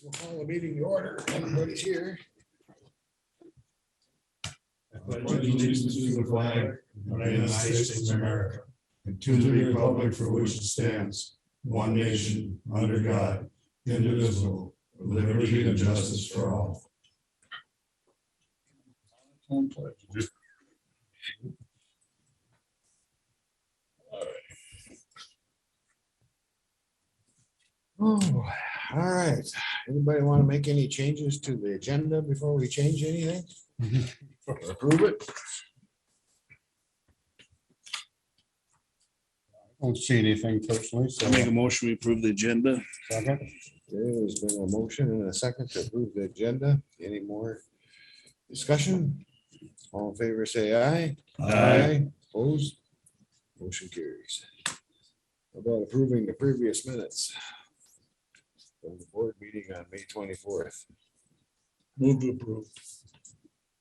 We'll call the meeting to order. Everybody's here. I pledge allegiance to the flag of the United States of America and to the republic for which it stands, one nation, under God, indivisible, with liberty and justice for all. Oh, all right. Anybody want to make any changes to the agenda before we change anything? Or approve it? Don't see anything personally, so. I'll make a motion, we approve the agenda. Second. Okay, there's been a motion and a second to approve the agenda. Any more discussion? All in favor, say aye. Opposed? Motion carries. How about approving the previous minutes from the board meeting on May 24th? Move to approve.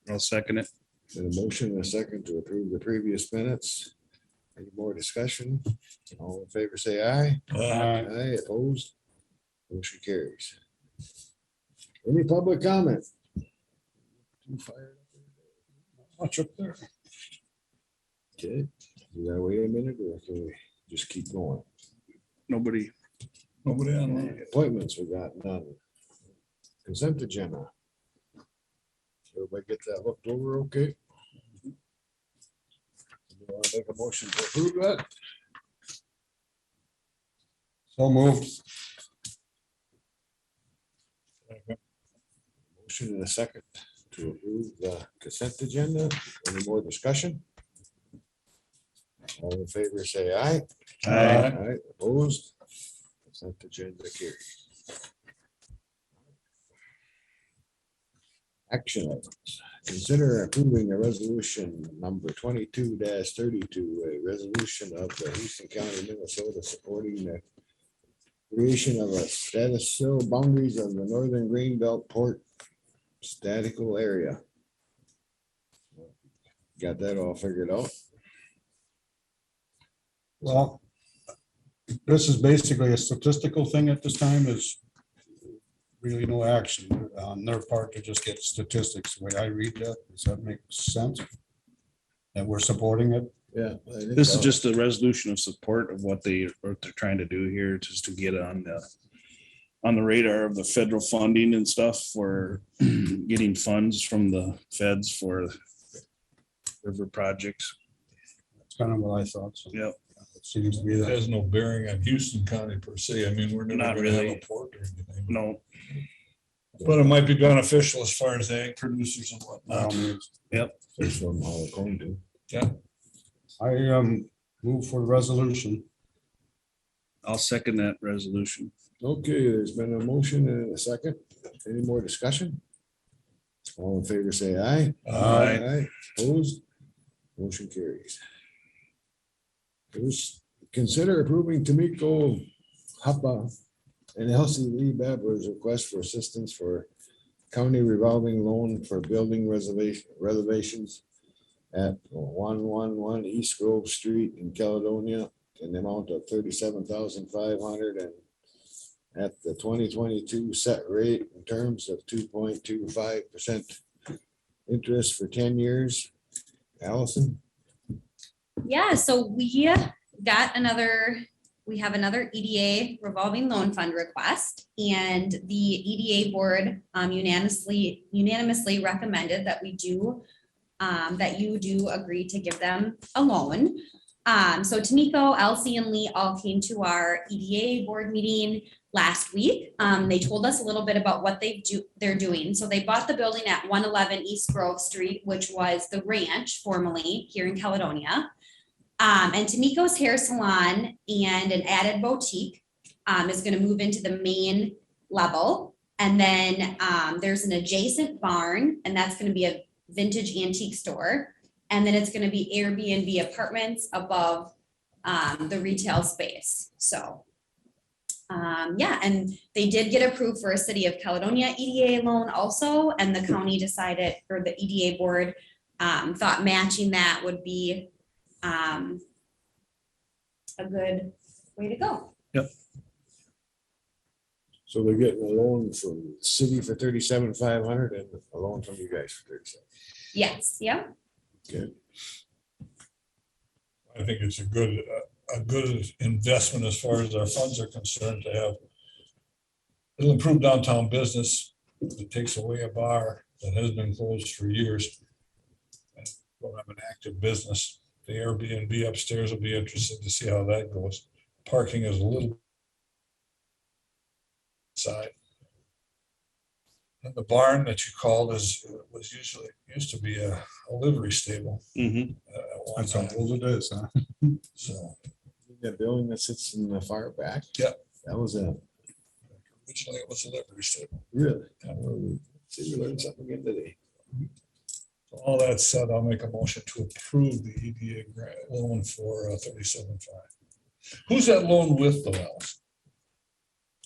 I'll second it. And a motion and a second to approve the previous minutes. Any more discussion? All in favor, say aye. Aye, opposed? Motion carries. Any public comment? Too fired up. Watch up there. Okay, we gotta wait a minute or can we just keep going? Nobody. Nobody online. Appointments, we got none. Consent agenda. Everybody get that looked over, okay? You want to make a motion to approve that? So moved. Motion in a second to approve the consent agenda. Any more discussion? All in favor, say aye. Aye, opposed? Consent agenda carried. Action items. Consider approving a resolution number 22-32, a resolution of the Houston County, Minnesota, supporting the creation of a status seal boundaries of the northern Greenbelt Port statical area. Got that all figured out? Well, this is basically a statistical thing at this time. Is really no action on their part to just get statistics. The way I read that, does that make sense? That we're supporting it? Yeah. This is just a resolution of support of what they're trying to do here, just to get on the radar of the federal funding and stuff for getting funds from the feds for river projects. That's kind of what I thought. So Yep. it seems to be It that. has no bearing on Houston County per se. I mean, we're never Not gonna have a really. port or anything. No, But it might be beneficial as far as the ag producers and whatnot. First one, all according to. Yeah, I move for the resolution. I'll second that resolution. Okay, there's been a motion and a second. Any more discussion? All in favor, say aye. Aye. Opposed? Motion carries. Consider approving Tamiko Hapa and Elsie Lee Babler's request for assistance for county revolving loan for building renovations at 111 East Grove Street in Caledonia in the amount of $37,500 and at the 2022 set rate in terms of 2.25% interest for 10 years. Allison? Yeah, so we have another EDA revolving loan fund request, and the EDA board unanimously recommended that that you do agree to give them a loan. So Tamiko, Elsie, and Lee all came to our EDA board meeting last week. They told us a little bit about what they're doing. So they bought the building at 111 East Grove Street, which was the ranch formerly here in Caledonia. And Tamiko's hair salon and an added boutique is going to move into the main level. And then there's an adjacent barn, and that's going to be a vintage antique store. And then it's going to be Airbnb apartments above the retail space. So yeah, and they did get approved for a City of Caledonia EDA loan also. And the county decided, or the EDA board thought matching that would be a good way to go. Yep. So they're getting a loan from the city for 37,500 and a loan from you guys for 37. Yes, yep. Good. I think it's a good investment as far as our funds are concerned to have. It'll improve downtown business. It takes away a bar that has been closed for years. And we'll have an active business. The Airbnb upstairs will be interested to see how that goes. Parking is a little side. And the barn that you called used to be a livery stable. Mhm. At one That's how time. old it is, huh? So That building that sits in the far back? Yeah. That was a, originally it was a livery stable. really? See, we learned something again today. All that said, I'll make a motion to approve the EDA grant loan for 37.5. Who's that loan with though, Alice?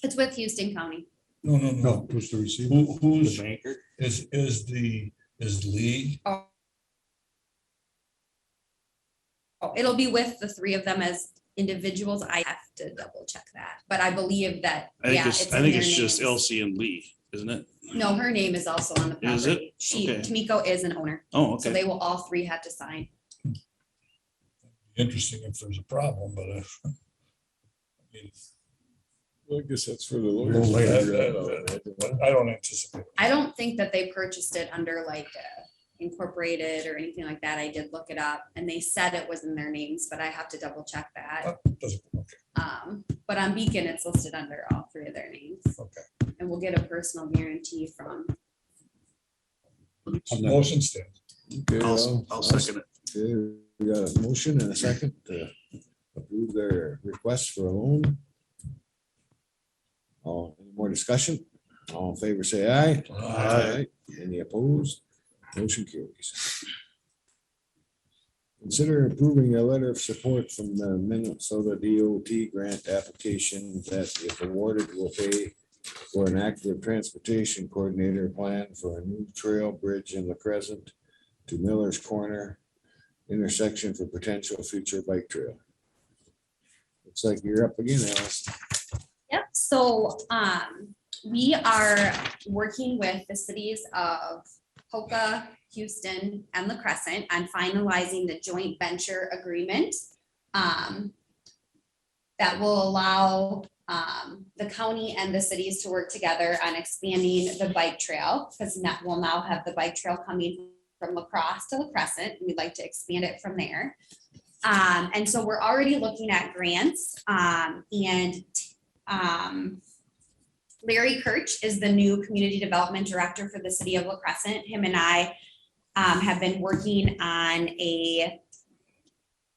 It's with Houston County. No. No, who's the receiver? Who's, The banker. is Lee? Oh, it'll be with the three of them as individuals. I have to double check that, but I believe that, I think yeah. it's, in I think their it's just names. Elsie and Lee, isn't it? No, her name is also on the Is it? property. She, Okay. Tamiko is an owner, Oh, so okay. they will all three have to sign. Interesting if there's a problem, but I mean, Well, I guess that's for the Little lawyers. later. but I don't anticipate. I don't think that they purchased it under like incorporated or anything like that. I did look it up and they said it was in their names, but I have to double check that. Okay. But on Beacon, it's listed under all three of their names. Okay. And we'll get a personal guarantee from, Motion stands. Okay, I'll second it. Okay, we got a motion and a second to approve their request for a loan. Any more discussion? All in favor, say aye. Aye. Any opposed? Motion carries. Consider approving a letter of support from the Minnesota DOT grant application that if awarded will pay for an active transportation coordinator plan for a new trail bridge in La Crescent to Miller's Corner intersection for potential future bike trail. Looks like you're up again, Alice. yep, so we are working with the cities of Hoka, Houston, and La Crescent on finalizing the joint venture agreement that will allow the county and the cities to work together on expanding the bike trail, because we'll now have the bike trail coming from La Crosse to La Crescent. We'd like to expand it from there. And so we're already looking at grants and Larry Kirch is the new community development director for the city of La Crescent. Him and I have been working on a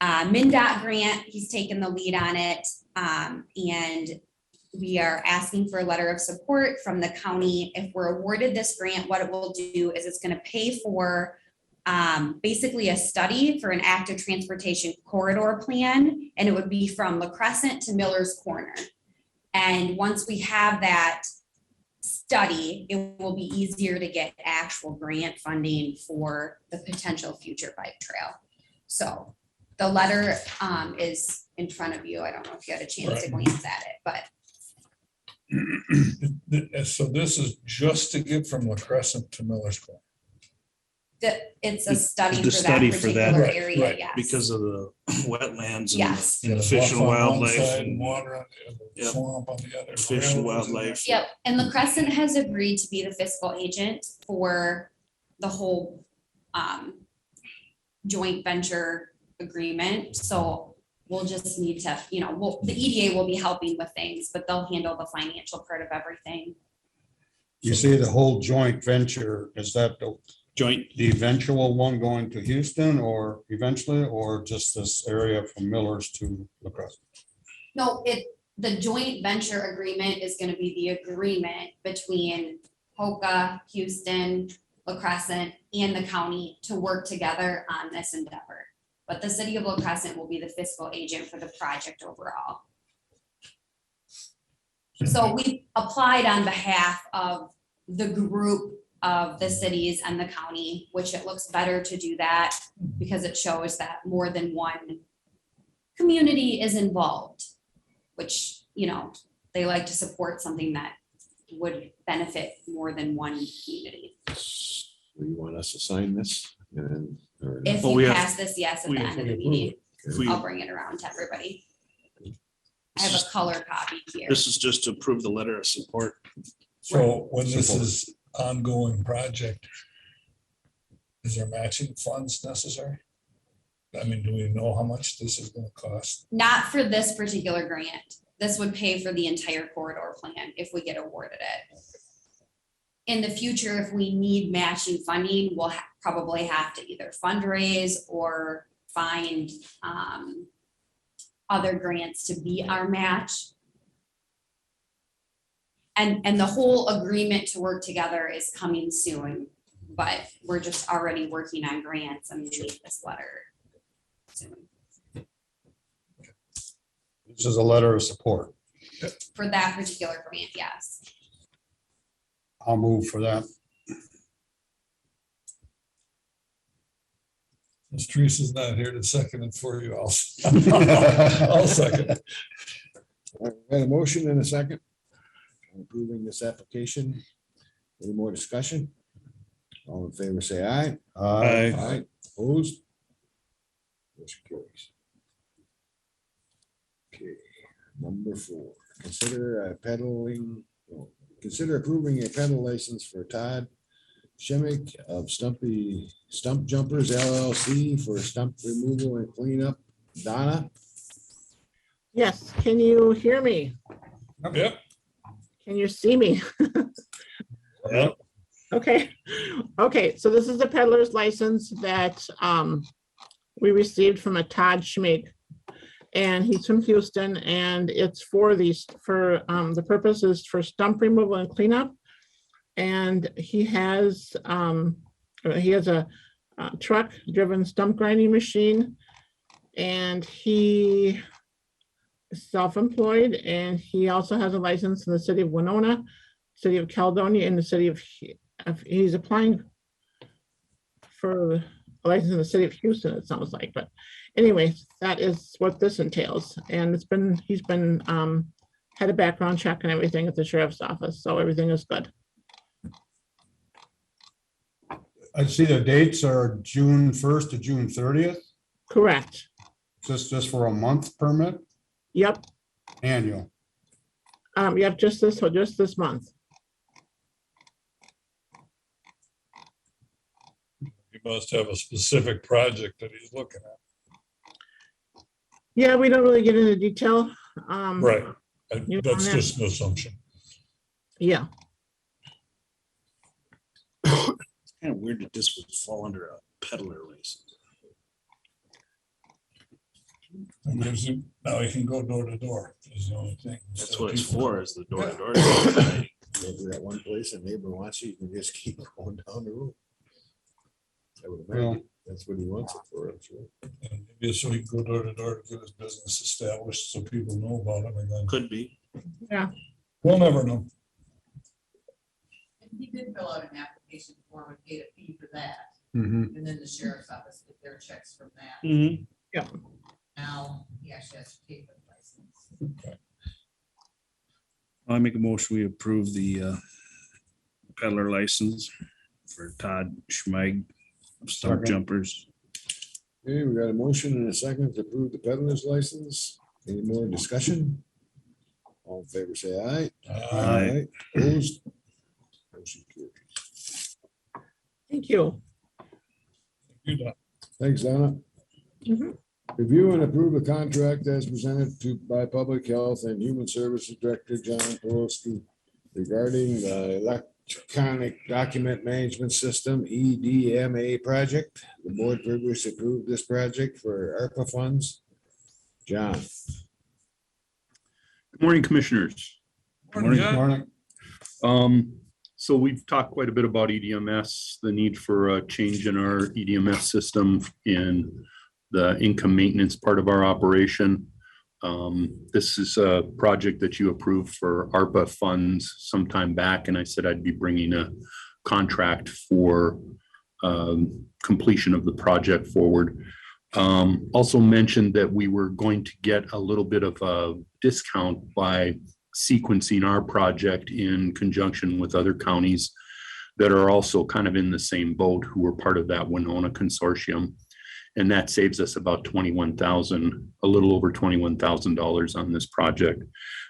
MnDOT grant. He's taken the lead on it. And we are asking for a letter of support from the county. If we're awarded this grant, what it will do is it's going to pay for basically a study for an active transportation corridor plan. And it would be from La Crescent to Miller's Corner. And once we have that study, it will be easier to get actual grant funding for the potential future bike trail. So the letter is in front of you. I don't know if you had a chance to glance at it, but So this is just to get from La Crescent to Miller's Corner. it's a study The for that study for that. particular Right, area, right, yes. Because of the wetlands Yes. and the fish and wildlife and Water on the other, Yep. swamp on the other. fish and railroads in there. wildlife. Yep, and La Crescent has agreed to be the fiscal agent for the whole joint venture agreement. So we'll just need to, the EDA will be helping with things, but they'll handle the financial part of everything. You say the whole joint venture, is that Joint, the eventual one going to Houston or eventually, or just this area from Millers to La Crescent? No, the joint venture agreement is gonna be the agreement between Hoka, Houston, La Crescent, and the county to work together on this endeavor. But the city of La Crescent will be the fiscal agent for the project overall. So we applied on behalf of the group of the cities and the county, which it looks better to do that because it shows that more than one community is involved, which, they like to support something that would benefit more than one community. Do you want us to sign this? And or not? If Well, you we have- pass this, yes, at we the have end of the to approve meeting, If we- I'll bring it around to everybody. I have a color copy here. This is just to approve the letter of support. So when this Support. is ongoing project, is there matching funds necessary? I mean, do we know how much this is gonna cost? Not for this particular grant. This would pay for the entire corridor plan if we get awarded it. In the future, if we need matching funding, we'll probably have to either fundraise or find other grants to be our match. And the whole agreement to work together is coming soon, but we're just already working on grants and we need this letter soon. This is a letter of support. For that particular grant, yes. I'll move for that. Ms. Teresa's not here to second it for you. I'll second it. All right, we got a motion and a second. Approving this application. Any more discussion? All in favor, say aye. Aye. Aye, opposed? Motion carries. Okay, number 4, consider approving a pedal license for Todd Schemick of Stump Jumpers LLC for stump removal and cleanup. Donna? Yes, can you hear me? Yep. Can you see me? Yep. Okay, so this is a peddler's license that we received from a Todd Schmick. And he's from Houston, and it's for the purpose is for stump removal and cleanup. And he has a truck driven stump grinding machine, and he is self-employed, and he also has a license in the city of Winona, city of Caledonia, and the city of he's applying for a license in the city of Houston, it sounds like, but anyway, that is what this entails. And he's been had a background check and everything at the sheriff's office, so everything is good. I see the dates are June 1st to June 30th. Correct. Just for a month permit, Yep. annual. Yep, just this month. He must have a specific project that he's looking at. Yeah, we don't really get into detail. Right. You That's know, just an assumption. Yeah. It's kind of weird that this would fall under a peddler license. It gives him- Now he can go door to door, is the only thing. That's what it's for, is the door to door. If you're at one place and neighbor wants you, you can just keep going down the road. I would imagine that's what he wants it for, I'm sure. And maybe so he can go door to door to get his business established so people know about him and then Could be. we'll never know. And he did fill out an application form and paid a fee for that, Mhm. and then the sheriff's office did their checks from that. Mhm. Now, he actually has to pay for the license. I make a motion, we approve the peddler license for Todd Schmeig of Stump Second. Jumpers. Okay, we got a motion and a second to approve the peddler's license. Any more discussion? All in favor, say aye. Aye. Opposed? Motion carries. Thank you. You know, Thanks, Donna. Mhm. Review and approve a contract as presented by Public Health and Human Services Director John Porosky regarding the electronic document management system, EDMA project. The board previously approved this project for ARPA funds. John. Good morning, Commissioners. Morning. So we've talked quite a bit about EDMS, the need for a change in our EDMS system in the income maintenance part of our operation. This is a project that you approved for ARPA funds sometime back, and I said I'd be bringing a contract for completion of the project forward. Also mentioned that we were going to get a little bit of a discount by sequencing our project in conjunction with other counties that are also kind of in the same boat, who are part of that Winona consortium. And that saves us about $21,000, a little over $21,000 on this project.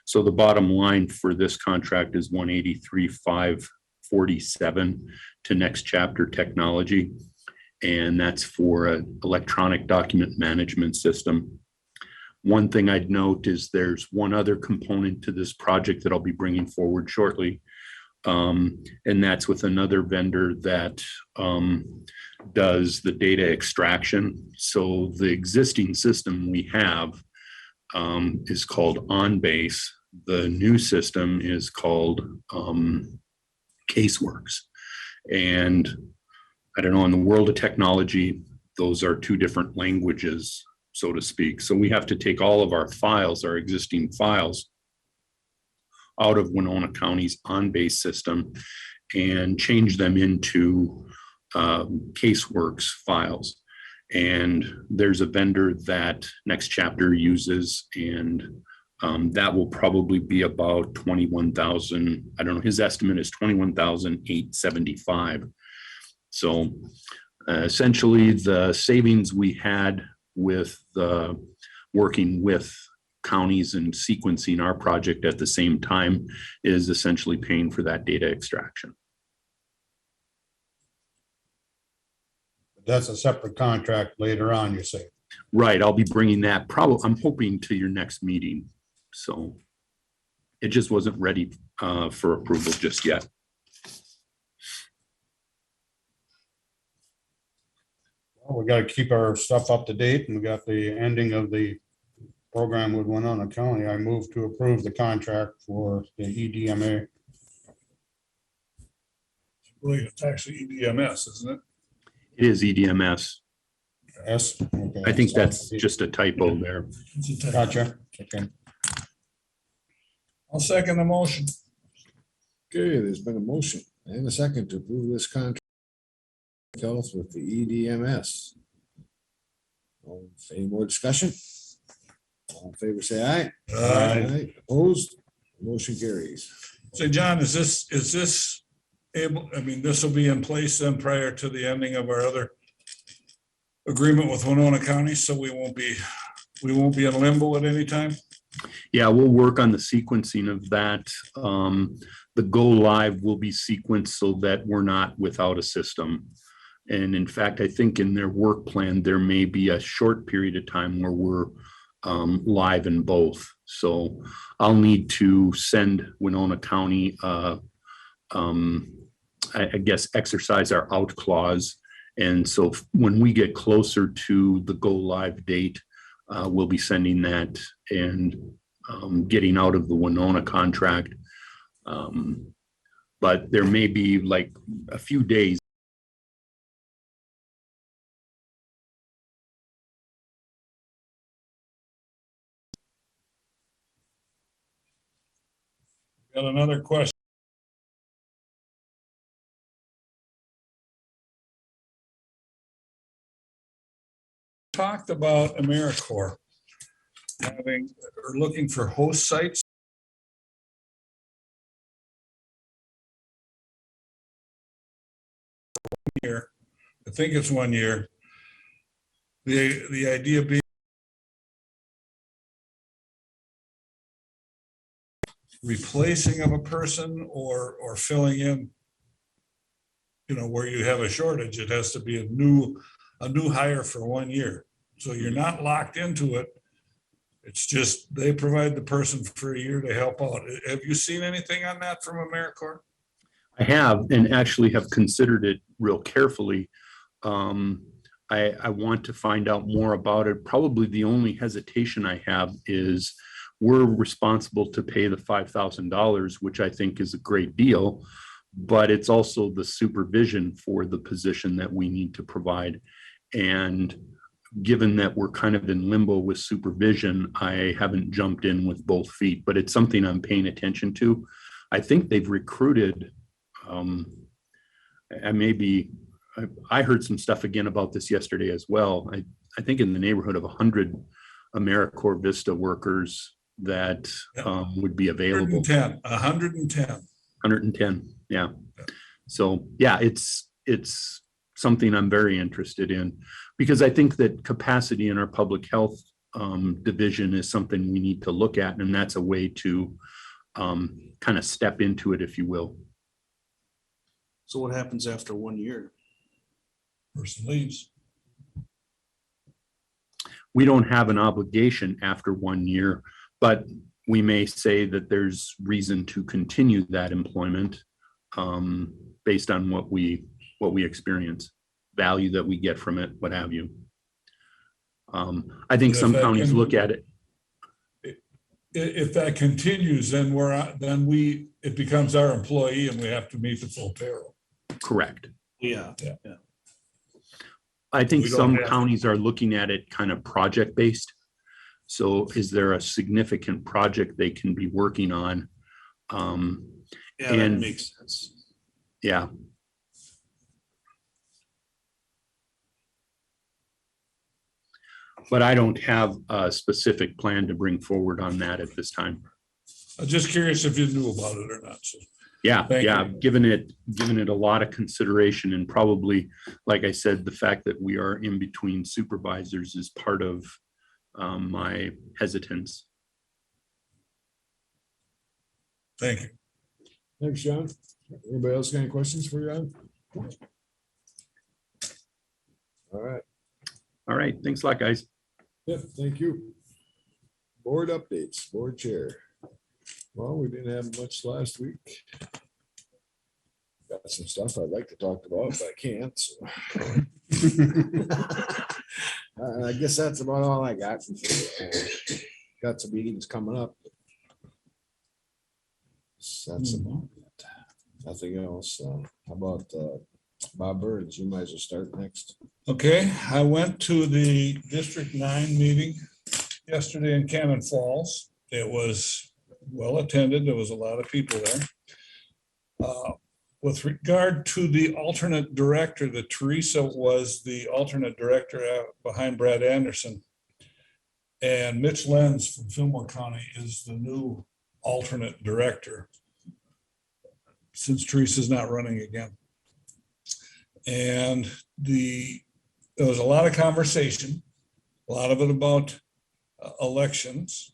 So the bottom line for this contract is 183,547 to Next Chapter Technology. And that's for an electronic document management system. One thing I'd note is there's one other component to this project that I'll be bringing forward shortly. And that's with another vendor that does the data extraction. So the existing system we have is called OnBase. The new system is called CaseWorks. And I don't know, in the world of technology, those are two different languages, so to speak. So we have to take all of our files, our existing files, out of Winona County's OnBase system and change them into CaseWorks files. And there's a vendor that Next Chapter uses, and that will probably be about 21,000. I don't know, his estimate is 21,875. So essentially the savings we had with working with counties and sequencing our project at the same time is essentially paying for that data extraction. That's a separate contract later on, you say? Right, I'll be bringing that I'm hoping to your next meeting. So it just wasn't ready for approval just yet. Well, we gotta keep our stuff up to date, and we got the ending of the program with Winona County. I move to approve the contract for the EDMA. Really, it's actually EDMS, isn't it? It is EDMS. Yes. Okay. I think that's just a typo there. Gotcha. Okay. I'll second the motion. Okay, there's been a motion and a second to approve this contract health with the EDMS. Any more discussion? All in favor, say aye. Aye. Opposed? Motion carries. Say, John, is this able, I mean, this will be in place then prior to the ending of our other agreement with Winona County, so we won't be in limbo at any time? Yeah, we'll work on the sequencing of that. The go live will be sequenced so that we're not without a system. And in fact, I think in their work plan, there may be a short period of time where we're live in both. So I'll need to send Winona County, I guess, exercise our out clause. And so when we get closer to the go live date, we'll be sending that and getting out of the Winona contract. But there may be like a few days. Got another question. Talked about AmeriCorps having or looking for host sites. Year, I think it's 1 year. The idea being replacing of a person or filling in, you know, where you have a shortage. It has to be a new hire for 1 year. So you're not locked into it. It's just they provide the person for a year to help out. Have you seen anything on that from AmeriCorps? I have, and actually have considered it real carefully. I want to find out more about it. Probably the only hesitation I have is we're responsible to pay the $5,000, which I think is a great deal, but it's also the supervision for the position that we need to provide. And given that we're kind of in limbo with supervision, I haven't jumped in with both feet, but it's something I'm paying attention to. I think they've recruited, I heard some stuff again about this yesterday as well. I think in the neighborhood of 100 AmeriCorps Vista workers that would be available. 110, yeah. So, yeah, it's something I'm very interested in, because I think that capacity in our public health division is something we need to look at, and that's a way to kind of step into it, if you will. So what happens after 1 year? Person leaves. We don't have an obligation after 1 year, but we may say that there's reason to continue that employment based on what we experience, value that we get from it, what have you. I think some counties look at it. If that continues, then it becomes our employee and we have to meet the full payroll. Correct. Yeah. I think We don't some have- counties are looking at it kind of project-based. So is there a significant project they can be working on? Yeah, that And- makes sense. Yeah. But I don't have a specific plan to bring forward on that at this time. I'm just curious if you knew about it or not. So Yeah, Thank yeah, you. given it a lot of consideration, and probably, like I said, the fact that we are in between supervisors is part of my hesitance. thank you. Thanks, John. Anybody else got any questions for John? All right. All right, thanks a lot, guys. Yep, thank you. Board updates, board chair. Well, we didn't have much last week. Got some stuff I'd like to talk about, but I can't. So. I guess that's about all I got. Got some meetings coming up. That's about it. Nothing else. How about Bob Burns? You might as well start next. Okay, I went to the District 9 meeting yesterday in Cannon Falls. It was well attended. There was a lot of people there. With regard to the alternate director, that Teresa was the alternate director behind Brad Anderson. And Mitch Lenz from Fillmore County is the new alternate director, since Teresa's not running again. And there was a lot of conversation, a lot of it about elections.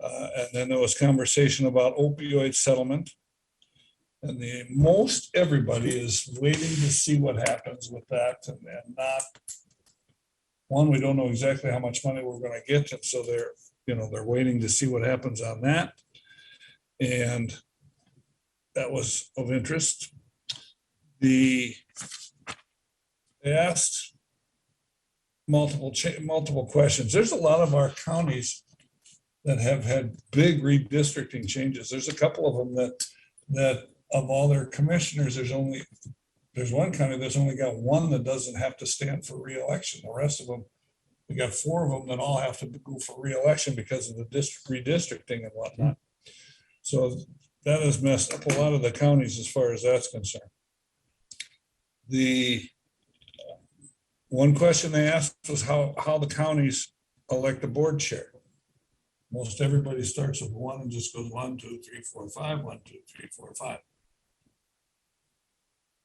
And then there was conversation about opioid settlement. And most everybody is waiting to see what happens with that, and not, one, we don't know exactly how much money we're gonna get, and so they're waiting to see what happens on that. And that was of interest. They asked multiple questions. There's a lot of our counties that have had big redistricting changes. There's a couple of them that of all their commissioners, there's one county that's only got one that doesn't have to stand for reelection. The rest of them, we got 4 of them that all have to go for reelection because of the district redistricting and whatnot. So that has messed up a lot of the counties as far as that's concerned. The one question they asked was how the counties elect a board chair. Most everybody starts with 1 and just goes 1, 2, 3, 4, 5, 1, 2, 3, 4, 5.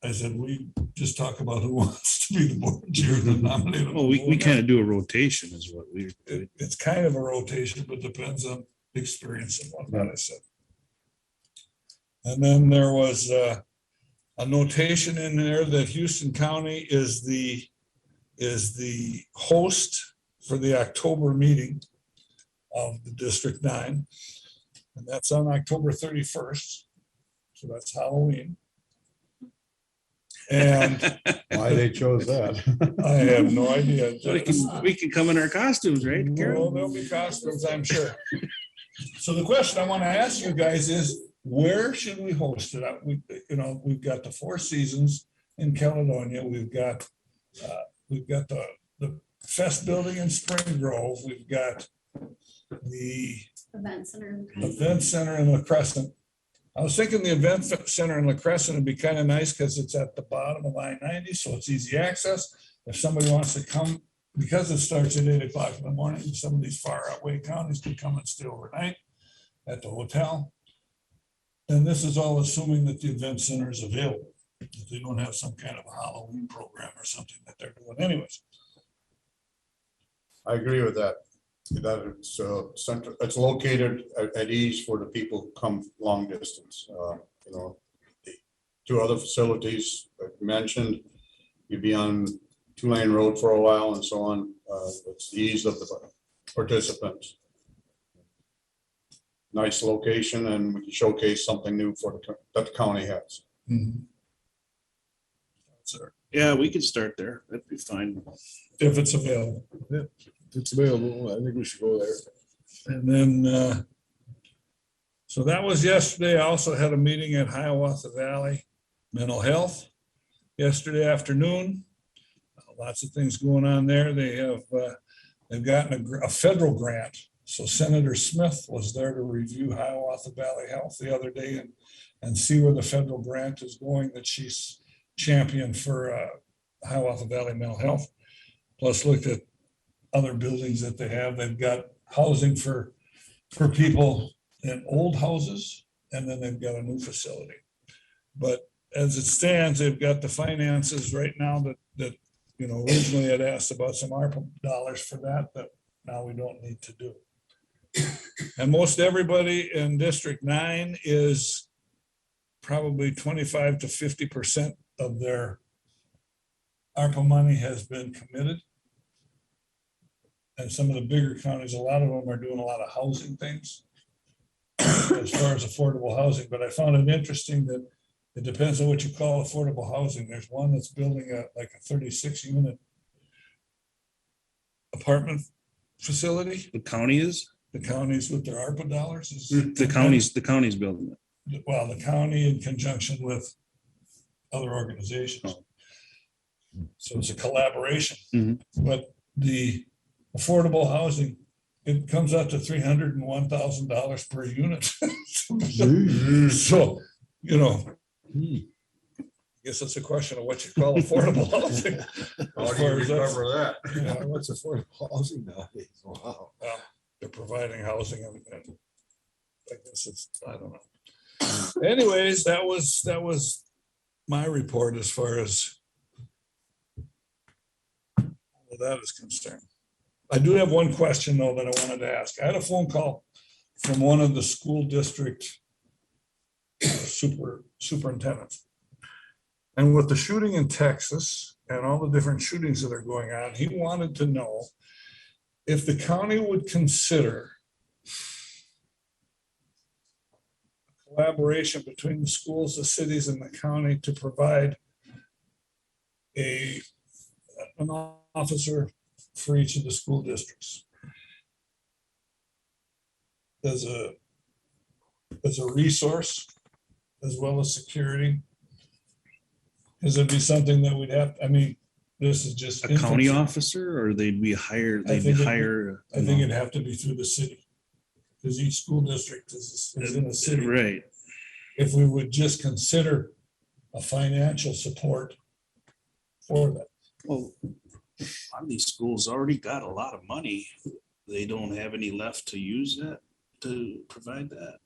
I said, we just talk about who wants to be the board chair and nominate them. Well, we kind of do a rotation is what we. It's kind of a rotation, but depends on experience and whatnot, I said. And then there was a notation in there that Houston County is the host for the October meeting of the District 9. And that's on October 31st. So that's Halloween. And Why they chose that? I have no idea. We can come in our costumes, right, Well, Carol? there'll be costumes, I'm sure. So the question I want to ask you guys is, where should we host it? We've got the 4 Seasons in Caledonia. We've got the Fest Building in Spring Grove. We've got the Event center. in La Crescent. I was thinking the event center in La Crescent would be kind of nice because it's at the bottom of I-90, so it's easy access. If somebody wants to come because it starts at 8 o'clock in the morning, some of these far away counties can come and stay overnight at the hotel. And this is all assuming that the event center is available, that they don't have some kind of a Halloween program or something that they're doing anyways. I agree with that. That it's central, it's located at ease for the people who come long distance. You know, the two other facilities that you mentioned, you'd be on 2-lane road for a while and so on. It's the ease of the participants. Nice location, and we can showcase something new for that the county has. So, Yeah, we could start there. That'd be fine. if it's available. If it's available, I think we should go there. And then, so that was yesterday. I also had a meeting at Hiawatha Valley Mental Health yesterday afternoon. Lots of things going on there. They have, they've gotten a federal grant. So Senator Smith was there to review Hiawatha Valley Health the other day and see where the federal grant is going that she's championed for Hiawatha Valley Mental Health. Plus looked at other buildings that they have. They've got housing for people in old houses, and then they've got a new facility. But as it stands, they've got the finances right now that you know, originally I'd asked about some ARPA dollars for that, but now we don't need to do. And most everybody in District 9 is probably 25 to 50% of their ARPA money has been committed. And some of the bigger counties, a lot of them are doing a lot of housing things as far as affordable housing. But I found it interesting that it depends on what you call affordable housing. There's one that's building like a 36-unit apartment facility. The county is, The counties with their ARPA dollars is. the county's building it. Well, the county in conjunction with other organizations. So it's a collaboration. Mhm. But the affordable housing, it comes out to $301,000 per unit. So, you know, I guess it's a question of what you call affordable housing. How As do you far as that's- recover that? Yeah, What's affordable housing nowadays? Wow. well, they're providing housing and I guess it's, I don't know. Anyways, that was my report as far as all that is concerned. I do have one question though that I wanted to ask. I had a phone call from one of the school district superintendents. And with the shooting in Texas and all the different shootings that are going on, he wanted to know if the county would consider collaboration between the schools, the cities, and the county to provide an officer for each of the school districts. As a resource, as well as security. Because it'd be something that we'd have, I mean, this is just. A county infancy. officer, or they'd be hired, I they'd think it'd be- hire. I think it'd have to be through the city. Because each school district is in a city. Right. If we would just consider a financial support for that. Well, a lot of these schools already got a lot of money. They don't have any left to use that, to provide that.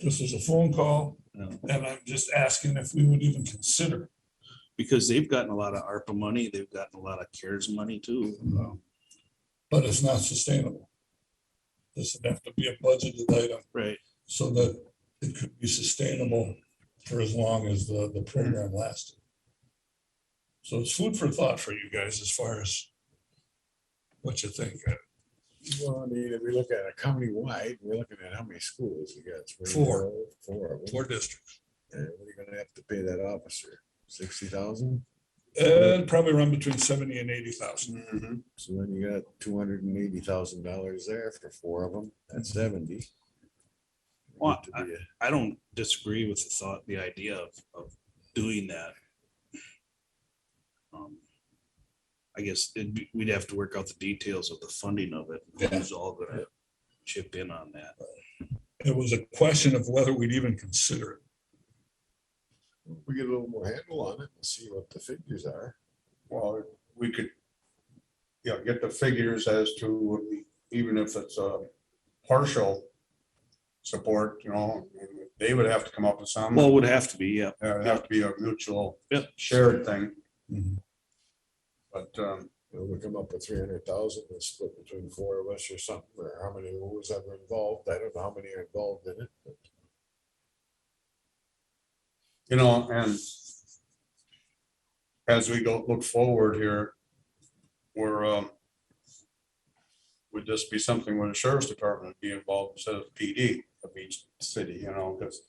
This is a phone call, No. and I'm just asking if we would even consider. Because they've gotten a lot of ARPA money, they've gotten a lot of CARES money too. But it's not sustainable. This would have to be a budgeted item Right. so that it could be sustainable for as long as the program lasted. So it's food for thought for you guys as far as what you think. Well, I mean, if we look at it county-wide, we're looking at how many schools we got? Three, Four. Four of them. For districts. And what are you gonna have to pay that officer? 60,000? Probably run between 70 and 80,000. So then you got $280,000 there for four of them. That's 70. Well, Need to be a- I don't disagree with the thought, the idea of doing that. I guess we'd have to work out the details of the funding of it. Who's all gonna chip in on that? It was a question of whether we'd even consider it. We get a little more handle on it and see what the figures are. Well, we could, get the figures as to, even if it's a partial support, they would have to come up with some. Well, it would have to be, yeah. It'd have to be a mutual Yep. shared thing. Mhm. But, We come up with 300,000 and split between four of us or something, or how many was ever involved? I don't know how many are involved in it, but and as we look forward here, would this be something where the sheriff's department would be involved instead of PD of each city, because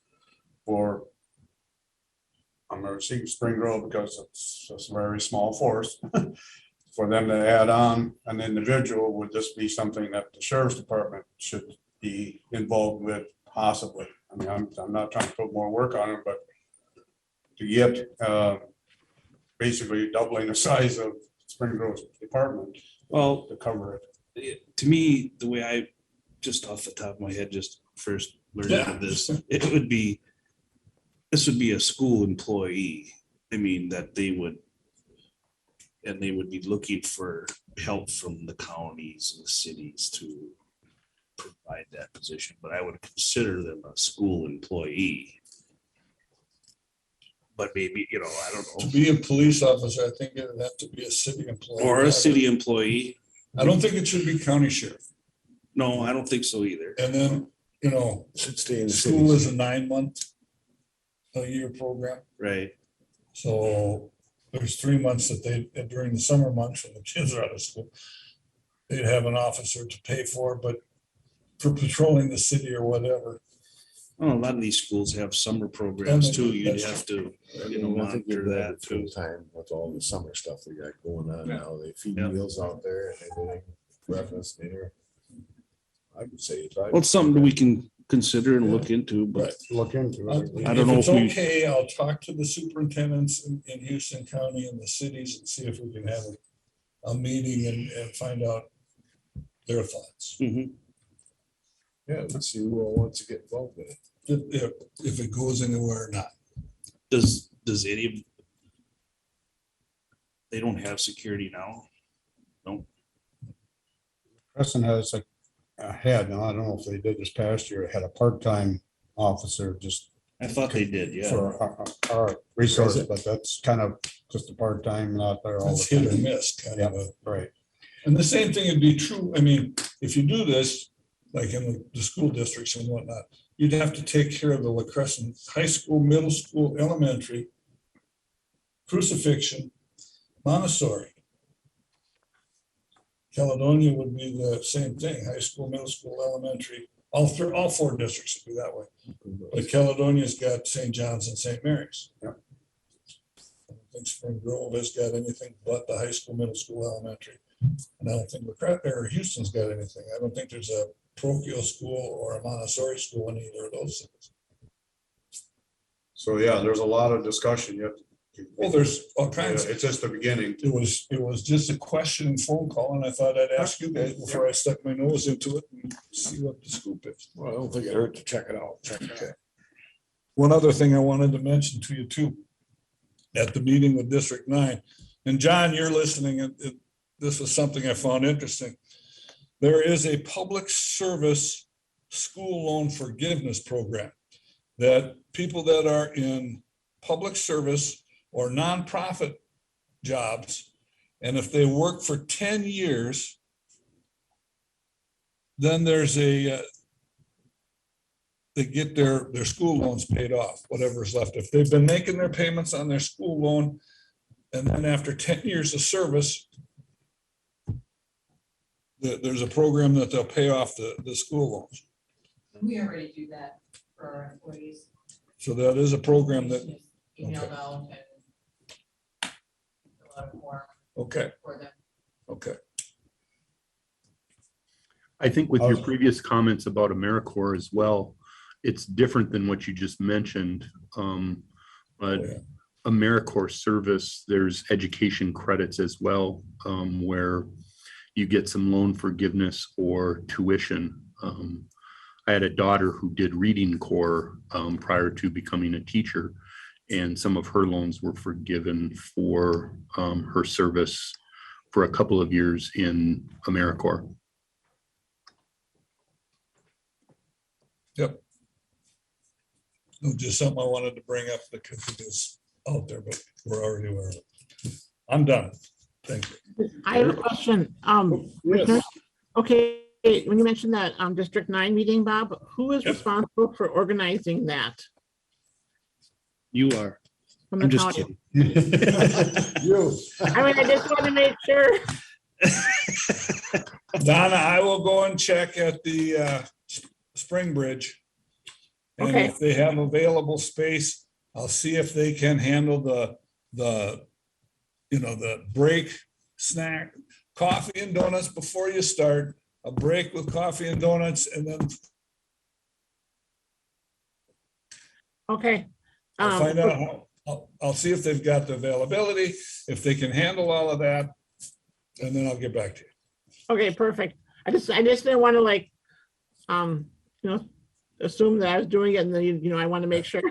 I'm gonna see Spring Grove because it's just a very small force. For them to add on an individual, would this be something that the sheriff's department should be involved with possibly? I mean, I'm not trying to put more work on it, but to get basically doubling the size of Spring Grove's department Well, to cover it. to me, the way I, just off the top of my head, just first learning of this, this would be a school employee. I mean, that they would be looking for help from the counties and the cities to provide that position, but I would consider them a school employee. But maybe, I don't To know, be a police officer, I think it would have to be a city employee. or a city employee. I don't think it should be county sheriff. No, I don't think so either. And then, should stay in the school cities. is a 9-month-a-year program. Right. So there's 3 months that during the summer months when the kids are out of school, they'd have an officer to pay for, but for patrolling the city or whatever. Well, a lot of these schools have summer programs too. You'd That's have to, I think monitor they'd have that it too. full time with all the summer stuff they got going on Yeah. now. They feed Yeah. meals out there and everything, breakfast, dinner. I would say. Well, it's something that we can consider and look into, but Right. Look into it. I don't know If if we- it's okay, I'll talk to the superintendents in Houston County and the cities and see if we can have a meeting and find out their thoughts. mhm. Yeah, let's see who all wants to get involved with it. If it goes anywhere or not. Does any of, they don't have security now? Crescent has a head, now I don't know if they did this past year, had a part-time officer just I thought they did, yeah. for our resource, but that's kind of just a part-time, not there all It's the hit or time. miss kind of a. Right. And the same thing would be true, I mean, if you do this, like in the school districts and whatnot, you'd have to take care of the La Crescent High School, middle school, elementary, Crucifixion, Montessori. Caledonia would be the same thing, high school, middle school, elementary, all 4 districts would be that way. But Caledonia's got St. John's and St. Mary's. Yeah. I don't think Spring Grove has got anything but the high school, middle school, elementary. And I don't think Houston's got anything. I don't think there's a parochial school or a Montessori school in either of those cities. So, yeah, there's a lot of discussion yet. Well, there's all kinds. It's just the beginning. It was just a question and phone call, and I thought I'd ask you guys before I stuck my nose into it and see what the scoop is. Well, I don't think it hurt to check it out. Okay. One other thing I wanted to mention to you too, at the meeting with District 9, and John, you're listening, and this was something I found interesting. There is a public service school loan forgiveness program that people that are in public service or nonprofit jobs, and if they work for 10 years, then there's they get their school loans paid off, whatever's left. If they've been making their payments on their school loan, and then after 10 years of service, there's a program that they'll pay off the school loans. We already do that for our employees. So that is a program that, Email okay. out and fill out a form okay, for them. okay. I think with your previous comments about AmeriCorps as well, it's different than what you just mentioned. But Yeah. AmeriCorps service, there's education credits as well, where you get some loan forgiveness or tuition. I had a daughter who did reading corps prior to becoming a teacher, and some of her loans were forgiven for her service for a couple of years in AmeriCorps. Yep. No, just something I wanted to bring up because it is out there, but we're already aware of it. I'm done. Thank you. I have a question. Commissioner, okay, when you mentioned that District 9 meeting, Bob, who is Yep. responsible for organizing that You are. from I'm the just county? kidding. You. I mean, I just want to make sure. Donna, I will go and check at the Spring Bridge. And Okay. if they have available space, I'll see if they can handle the break, snack, coffee and donuts before you start, a break with coffee and donuts, and then Okay. I'll find out how, I'll see if they've got the availability, if they can handle all of that, and then I'll get back to you. Okay, perfect. I just didn't want to like, assume that I was doing it and then, I want to make sure.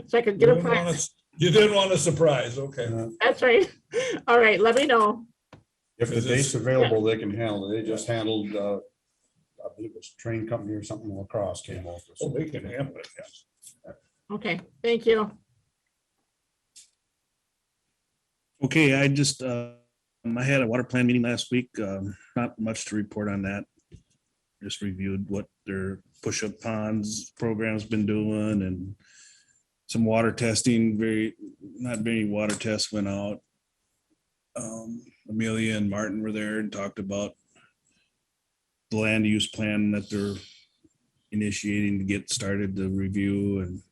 So I could You get a didn't want price. us- you didn't want a surprise, okay. That's right. All right, let me know. If the date's available, they can handle it. They just handled, I believe it was a train company or something, lacrosse came over. Oh, they can handle it, yes. Okay, thank you. Okay, I just, I had a water plan meeting last week. Not much to report on that. Just reviewed what their push-up ponds program's been doing and some water testing. Not many water tests went out. Amelia and Martin were there and talked about the land use plan that they're initiating to get started to review, and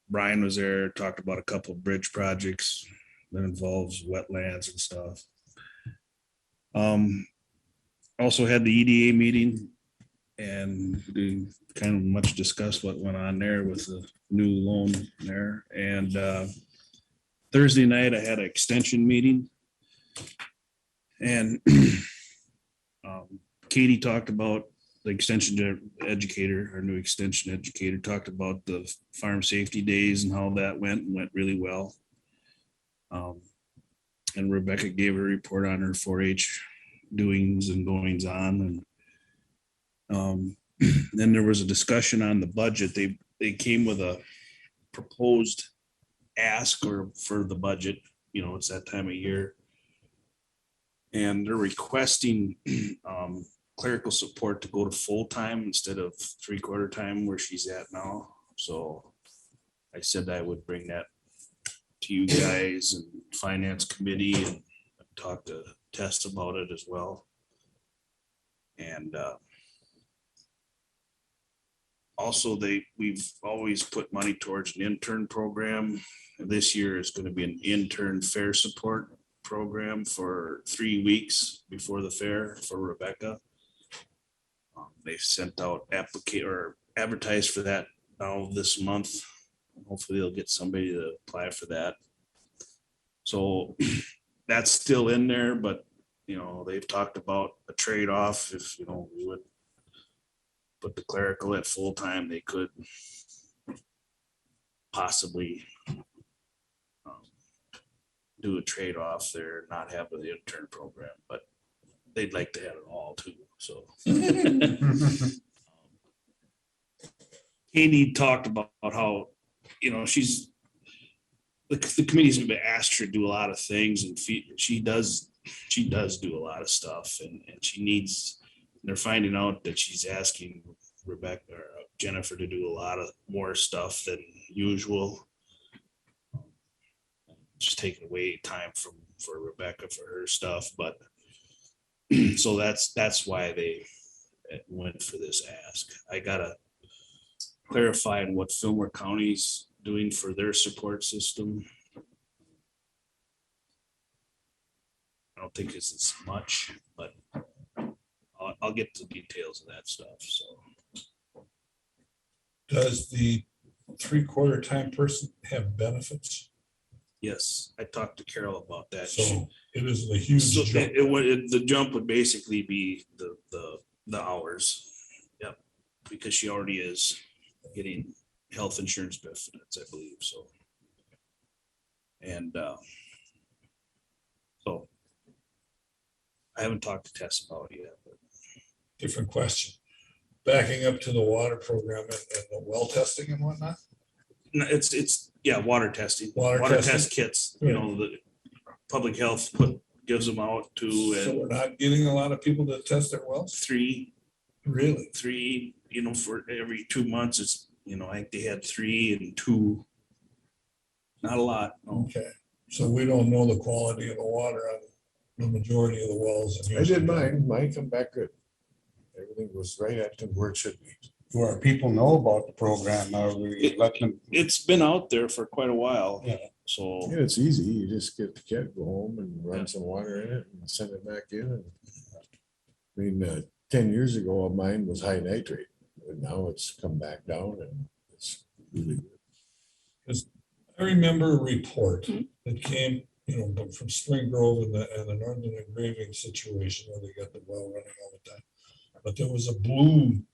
Brian was there, talked about a couple of bridge projects that involves wetlands and stuff. Also had the EDA meeting and we kind of much discussed what went on there with the new loan there. And Thursday night I had an extension meeting and Katie talked about the extension educator, our new extension educator, talked about the farm safety days and how that went really well. And Rebecca gave a report on her 4-H doings and goings on. And then there was a discussion on the budget. They came with a proposed ask or for the budget, it's that time of year. And they're requesting clerical support to go to full-time instead of 3/4 time where she's at now. So I said I would bring that to you guys and finance committee and talk to Tess about it as well. And also we've always put money towards an intern program. This year is going to be an intern fair support program for 3 weeks before the fair for Rebecca. They've sent out advertised for that now this month. Hopefully they'll get somebody to apply for that. So that's still in there, but they've talked about a trade-off. If we would put the clerical at full-time, they could possibly do a trade-off there, not have the intern program, but they'd like to have it all too. So Katie talked about how, she's the committee's been asked her to do a lot of things, and she does do a lot of stuff, and they're finding out that she's asking Rebecca or Jennifer to do a lot of more stuff than usual. Just taking away time for Rebecca for her stuff, but so that's why they went for this ask. I gotta clarify on what Fillmore County's doing for their support system. I don't think it's as much, but I'll get the details of that stuff. So Does the 3/4 time person have benefits? yes, I talked to Carol about that. So it isn't a huge So jump. the jump would basically be the hours. Yep, because she already is getting health insurance benefits, I believe. So, and I haven't talked to Tess about it yet. But Different question. Backing up to the water program and the well testing and whatnot. no, it's, yeah, water testing, Water water testing. test kits, you know, the public health gives them out to, So and we're not getting a lot of people to test their wells? three, Really? you know, for every 2 months, it's, you know, I think they had 3 and 2. Not a lot, no. Okay, so we don't know the quality of the water on the majority of the wells. in I did Houston. mine come back good. Everything was right at where it should be. Where people know about the program, are we letting them? It's been out there for quite a while, Yeah. so. Yeah, it's easy. You just get the kit, go home and run some water in it and send it back in. I mean, 10 years ago, mine was high nitrate, and now it's come back down and it's really good. I remember a report that came, from Spring Grove and the Northern Engraving situation where they got the well running all the time. But there was a bloom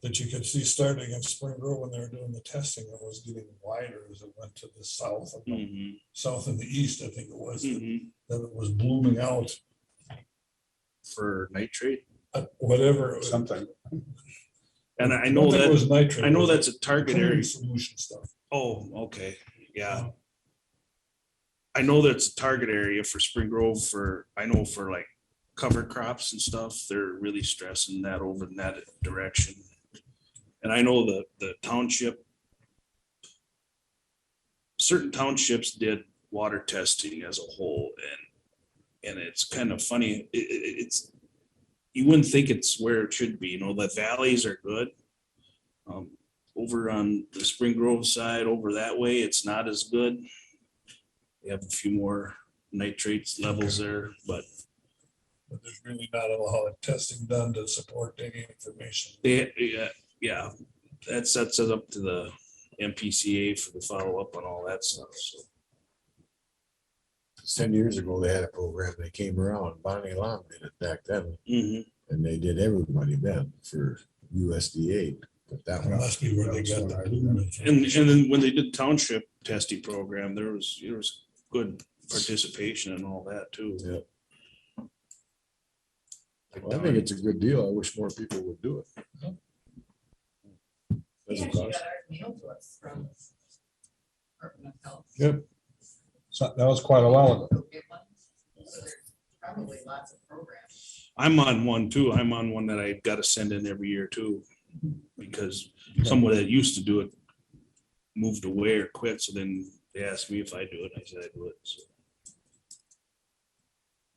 that you could see starting in Spring Grove when they were doing the testing. It was getting wider as it went to the south and Mhm, south and the east, I think it was, mhm. that it was blooming out, For nitrate, whatever. Something. and I don't know think it was that, nitrate, I it know was that's a target cleaning area. solution stuff. Oh, okay, yeah. I know that's a target area for Spring Grove I know for like cover crops and stuff, they're really stressing that over in that direction. And I know the township, certain townships did water testing as a whole, and it's kind of funny, it's, you wouldn't think it's where it should be, the valleys are good. Over on the Spring Grove side, over that way, it's not as good. They have a few more nitrates levels there, but But there's really not a lot of testing done to support any information. yeah, that sets it up to the MPCA for the follow-up on all that stuff, so. 10 years ago, they had a program that came around. Bonnie Lam did it back then, Mhm. and they did everybody then for USDA. But that That one, must be where they got the bloom. And then when they did township testing program, there was good participation and all that too. Yeah. Like well, I think it's a good deal. I wish more people would do it. We Doesn't actually cost. got ours mailed to us from Department of Health. Yep. So that was quite a while ago. So there's probably lots of programs. I'm on one too. I'm on one that I gotta send in every year too. Because someone that used to do it moved away or quit, so then they asked me if I do it. I said I do it, so.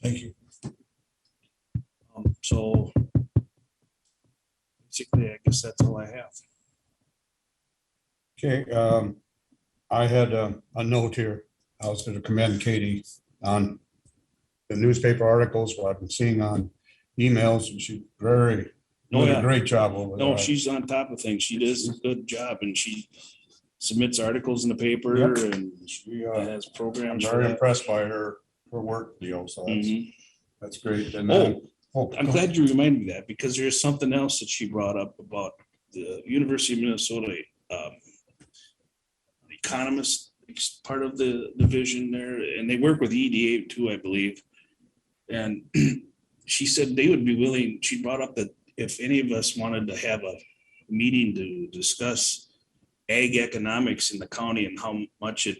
Thank you. So basically, I guess that's all I have. Okay, I had a note here. I was going to commend Katie on the newspaper articles, what I've been seeing on emails, and she did a great job over there. No, she's on top of things. She does a good job and she submits articles in the paper Yep. and She, has I'm programs. for very that. impressed by her work deal, so Mhm. that's great. And then, I'm glad you reminded me of that because there's something else that she brought up about the University of Minnesota economist part of the division there, and they work with EDA too, I believe. And she said they would be willing, she brought up that if any of us wanted to have a meeting to discuss ag economics in the county and how much it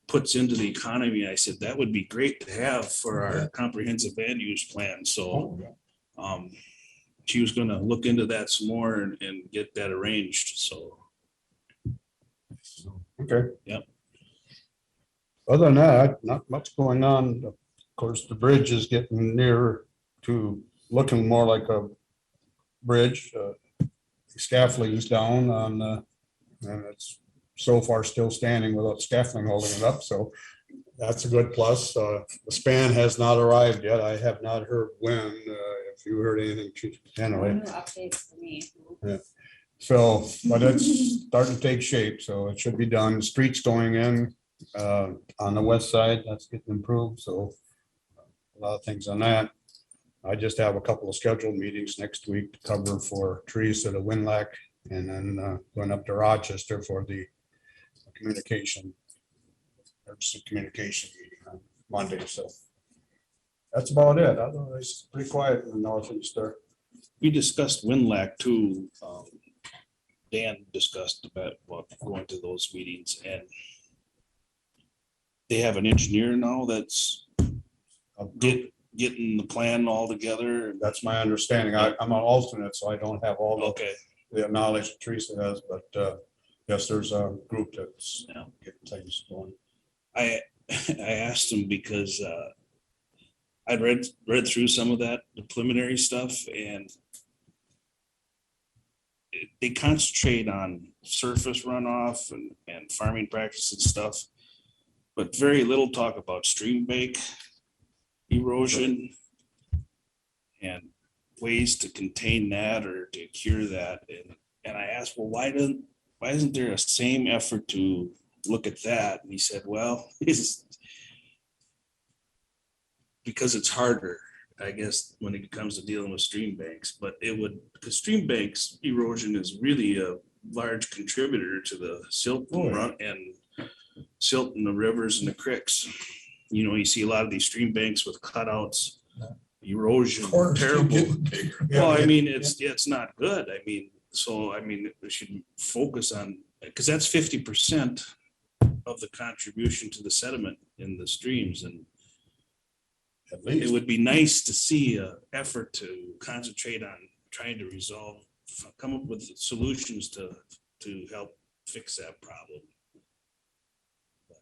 puts into the economy, I said that would be great to have for our comprehensive land use plan. So she was gonna look into that some more and get that arranged, so. okay. Yep. Other than that, not much going on. Of course, the bridge is getting nearer to looking more like a bridge. Scaffolding's down on, and it's so far still standing without scaffolding holding it up, so that's a good plus. The span has not arrived yet. I have not heard when, if you heard anything, anyway. No updates for me. So, but it's starting to take shape, so it should be done. Streets going in on the west side, that's getting improved, so a lot of things on that. I just have a couple of scheduled meetings next week to cover for Teresa to Winlack, and then going up to Rochester for the communication. There's a communication meeting on Monday, so That's about it. Otherwise, it's pretty quiet in the northeast there. We discussed Winlac too. Dan discussed about going to those meetings, and they have an engineer now that's getting the plan all together. That's my understanding. I'm an alternate, so I don't have all Okay, the knowledge that Teresa has, but yes, there's a group that's Yeah. getting things going. I asked him because I'd read through some of that, the preliminary stuff, and they concentrate on surface runoff and farming practices and stuff, but very little talk about stream bank erosion and ways to contain that or to cure that. And I asked, well, why isn't there a same effort to look at that? And he said, well, it's because it's harder, I guess, when it comes to dealing with stream banks, but because stream banks erosion is really a large contributor to the silt run and silt in the rivers and the creeks. You know, you see a lot of these stream banks with cutouts, erosion, terrible. Well, I mean, it's not good. I mean, we should focus on, because that's 50% of the contribution to the sediment in the streams. And At it least, would be nice to see an effort to concentrate on trying to come up with solutions to help fix that problem. But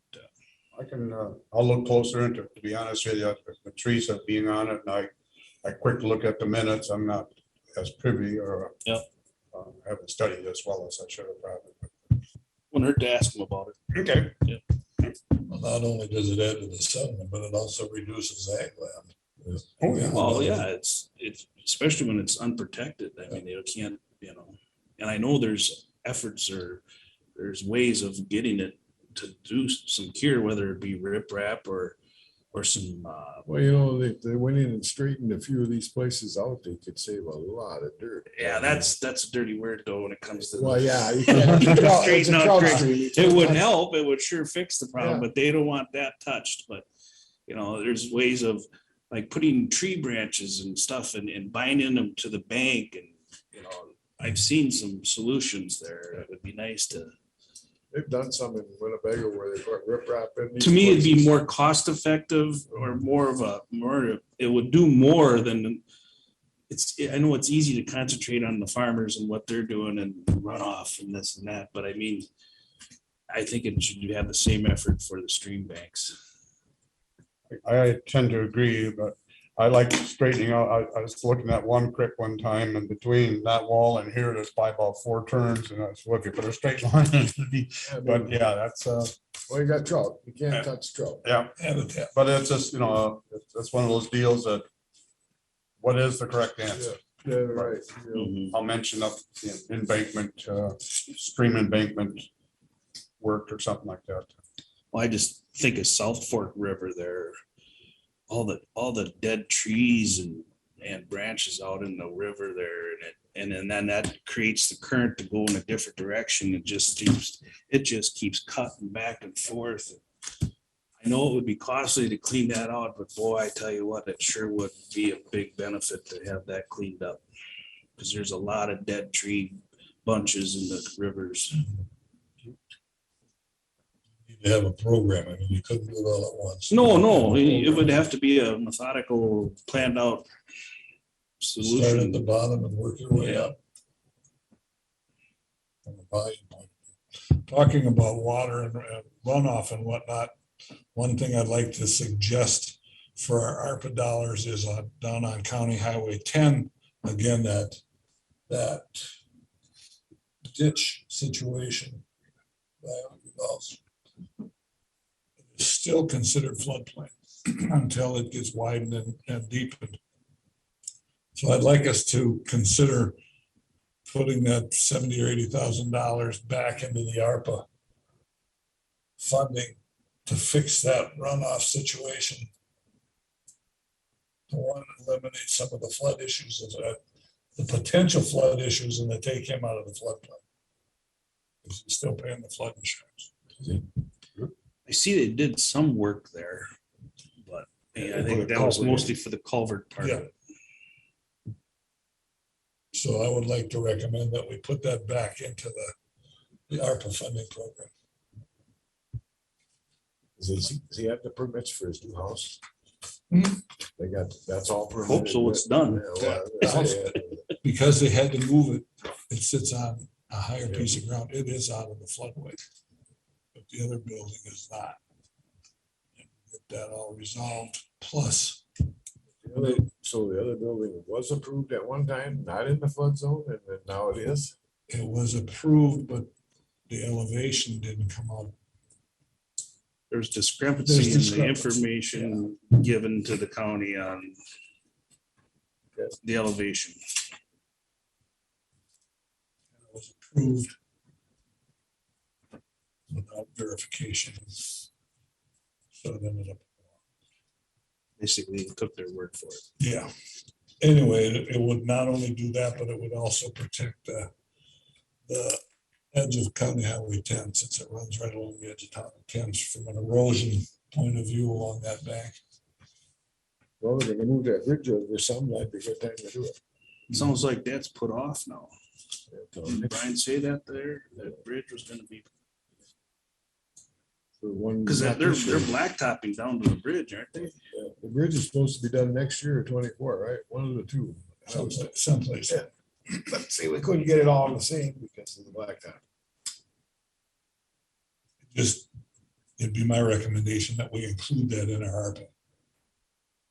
I can, I'll look closer into it, to be honest with you, with Teresa being on it, and I quick look at the minutes. I'm not as privy or Yep. haven't studied as well as I should have probably. wouldn't hurt to ask them about it. Okay. Well, not only does it add to the sediment, but it also reduces ag land. Oh, yeah. Well, yeah, it's especially when it's unprotected. I mean, they can't, and I know there's efforts or there's ways of getting it to do some cure, whether it be riprap or some, Well, if they went in and straightened a few of these places out, they could save a lot of dirt. yeah, that's a dirty word though, when it comes to. Well, yeah. You can't- it's a trout Straighten out creeks. stream. You It can't would touch- help, it would sure fix the problem, Yeah. but they don't want that touched, but there's ways of like putting tree branches and stuff and binding them to the bank and, I've seen some solutions there. It would be nice to. They've done some in Winnebago where they put riprap in. these To me, it'd be places. more cost effective or it would do more than I know it's easy to concentrate on the farmers and what they're doing and runoff and this and that, but I mean, I think it should have the same effort for the stream banks. I tend to agree, but I like straightening out. I was looking at one creek one time, and between that wall and here, there's by about 4 turns, and I said, if you put a straight line, it'd be, but yeah, that's Well, you got trout. You can't touch trout. yeah. Habitat. But it's just, it's one of those deals that what is the correct answer? Yeah, right. Mhm. I'll mention up embankment, stream embankment work or something like that. Well, I just think of South Fork River there, all the dead trees and branches out in the river there, and then that creates the current to go in a different direction. It just keeps cutting back and forth. I know it would be costly to clean that out, but boy, I tell you what, it sure would be a big benefit to have that cleaned up. Because there's a lot of dead tree bunches in the rivers. You have a program. I mean, you couldn't do it all at once. No, it would have to be a methodical, planned out Start at solution. the bottom and work your way Yeah. up. From a volume point of view. Talking about water and runoff and whatnot, one thing I'd like to suggest for our ARPA dollars is down on County Highway 10, again, that ditch situation. It's still considered floodplain until it gets widened and deepened. So I'd like us to consider putting that $70,000 or $80,000 back into the ARPA funding to fix that runoff situation. To one, eliminate some of the flood issues, the potential flood issues, and to take him out of the floodplain. Because he's still paying the flood insurance. I see they did some work there, but Yeah, I think that was mostly for the culvert part of it. So I would like to recommend that we put that back into the ARPA funding program. Does he have the permits for his new house? Hmm. They got, that's all. Hope so, it's done. Because they had to move it, it sits on a higher piece of ground. It is out of the floodway. But the other building is not. Get that all resolved, plus So the other building was approved at one time, not in the flood zone, and then now it is? it was approved, but the elevation didn't come out. There's discrepancy in the discrepancy, information given to the county on the elevation. It was approved without verification. So it ended up. Basically, took their word for it. Yeah. Anyway, it would not only do that, but it would also protect the edge of County Highway 10, since it runs right along the edge of County 10 from an erosion point of view along that bank. Well, they're gonna move that bridge over some, might be a good time to do it. Sounds like that's put off now. Did Brian say that there, that bridge was gonna be, For one. because they're blacktopping down to the bridge, aren't they? Yeah, the bridge is supposed to be done next year or 24, right? One of the two. Someplace. Yeah. But see, we couldn't get it all in the same because of the blacktop. Just, it'd be my recommendation that we include that in our ARPA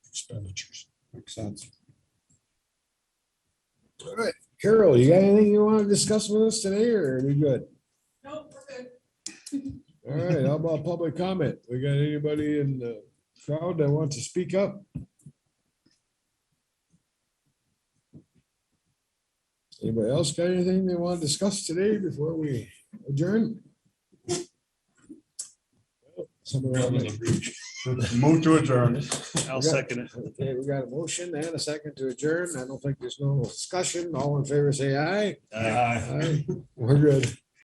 expenditures. Makes sense. All right, Carol, you got anything you want to discuss with us today, or are we good? Nope, we're good. All right, how about public comment? We got anybody in the crowd that wants to speak up? Anybody else got anything they want to discuss today before we adjourn? Somebody want to- Move to adjourn. I'll second it. Okay, we got a motion and a second to adjourn. I don't think there's no discussion. All in favor, say aye. Aye. We're good.